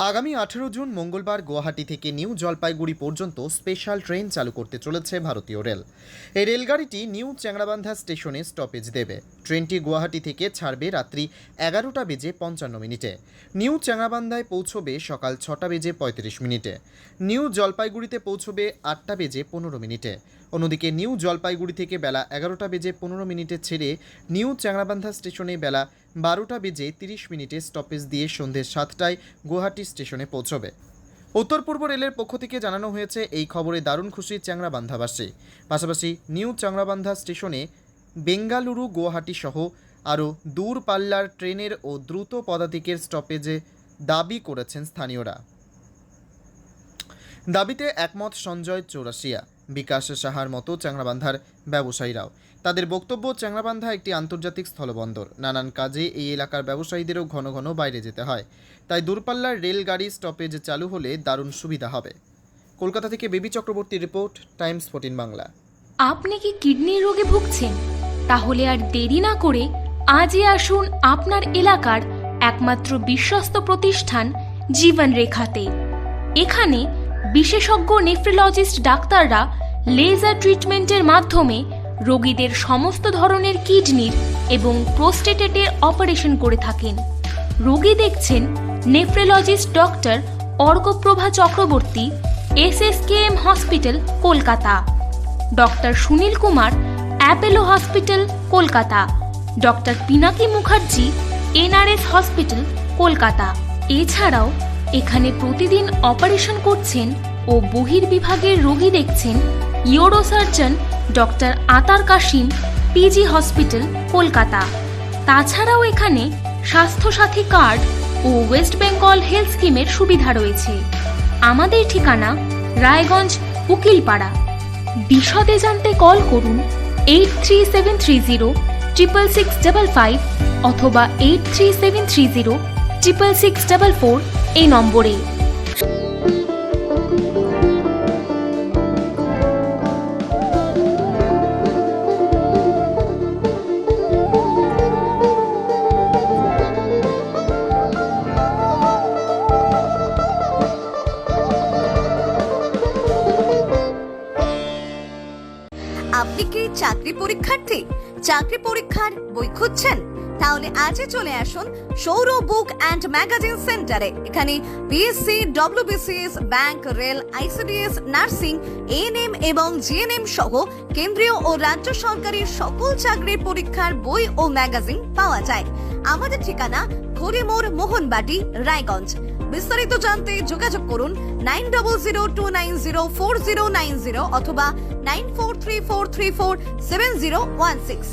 আগামী 18 জুন মঙ্গলবার গুয়াহাটি থেকে নিউ জলপাইগুড়ি পর্যন্ত স্পেশাল ট্রেন চালু করতে চলেছে ভারতীয় রেল। এই রেলগাড়িটি নিউ চ্যাংরাবান্ধা স্টেশনে স্টপেজ দেবে। ট্রেনটি গুয়াহাটি থেকে ছাড়বে রাত্রি 11:55 নিউ চ্যাংরাবান্ধায় পৌঁছবে সকাল 6:35। নিউ জলপাইগুড়িতে পৌঁছবে 8:15। অন্যদিকে নিউ জলপাইগুড়ি থেকে বেলা 11:15 ছেড়ে নিউ চ্যাংরাবান্ধা স্টেশনে বেলা 12:30 স্টপেজ দিয়ে সন্ধ্যে 7টায় গুয়াহাটি স্টেশনে পৌঁছবে। উত্তর পূর্ব রেলের পক্ষ থেকে জানানো হয়েছে, এই খবরে দারুণ খুশি চ্যাংরাবান্ধাবাসী। পাশাপাশি নিউ চ্যাংরাবান্ধা স্টেশনে বেঙ্গালুরু, গুয়াহাটি সহ আরও দূরপাল্লার ট্রেনের ও দ্রুত পদাতিকের স্টপেজে দাবি করেছেন স্থানীয়রা। দাবিতে একমত সঞ্জয় চৌরাশিয়া, বিকাশ সাহার মতো চ্যাংরাবান্ধার ব্যবসায়ীরাও। তাদের বক্তব্য, চ্যাংরাবান্ধা একটি আন্তর্জাতিক স্থলবন্দর। নানান কাজে এই এলাকার ব্যবসায়ীদেরও ঘন ঘন বাইরে যেতে হয়, তাই দূরপাল্লার রেলগাড়ি স্টপেজ চালু হলে দারুণ সুবিধা হবে। কলকাতা থেকে বেবি চক্রবর্তীর রিপোর্ট, টাইমস 14 বাংলা। আপনি কি কিডনি রোগে ভুগছেন? তাহলে আর দেরি না করে আজই আসুন আপনার এলাকার একমাত্র বিশ্বস্ত প্রতিষ্ঠান জীবন রেখাতে। এখানে বিশেষজ্ঞ নেফ্রোলজিস্ট ডাক্তাররা লেজার ট্রিটমেন্টের মাধ্যমে রোগীদের সমস্ত ধরনের কিডনির এবং প্রোস্টেটেটের অপারেশন করে থাকেন। রোগী দেখছেন nephrologist doctor Arkaprava Chakraborty, SSKM hospital, Kolkata. Doctor Sunil Kumar, Apollo hospital, Kolkata. Doctor Pinaki Mukherjee, NRS hospital, Kolkata. এছাড়াও এখানে প্রতিদিন অপারেশন করছেন ও বহির্বিভাগের রোগী দেখছেন ইউরোসার্জন ডক্টর আতার কাশিম, PG হসপিটাল, কলকাতা। তাছাড়াও এখানে স্বাস্থ্যসাথী কার্ড ও ওয়েস্ট বেঙ্গল হেলথ স্কিমের সুবিধা রয়েছে। আমাদের ঠিকানা রায়গঞ্জ, উকিলপাড়া। বিশদে জানতে কল করুন 8373066655 অথবা 8373066644 এই নম্বরে। আপনি কি চাকরি পরীক্ষার্থী? চাকরি পরীক্ষার বই খুঁজছেন? তাহলে আজই চলে আসুন সৌরভ বুক অ্যান্ড ম্যাগাজিন সেন্টারে। এখানে PSC, WBCS, bank, rail, ICDS, nursing, ANM এবং GNM সহ কেন্দ্রীয় ও রাজ্য সরকারি সকল চাকরির পরীক্ষার বই ও ম্যাগাজিন পাওয়া যায়। আমাদের ঠিকানা খড়িমোড়, মোহনবাটি, রায়গঞ্জ। বিস্তারিত জানতে যোগাযোগ করুন 9002904090 অথবা 9434347016।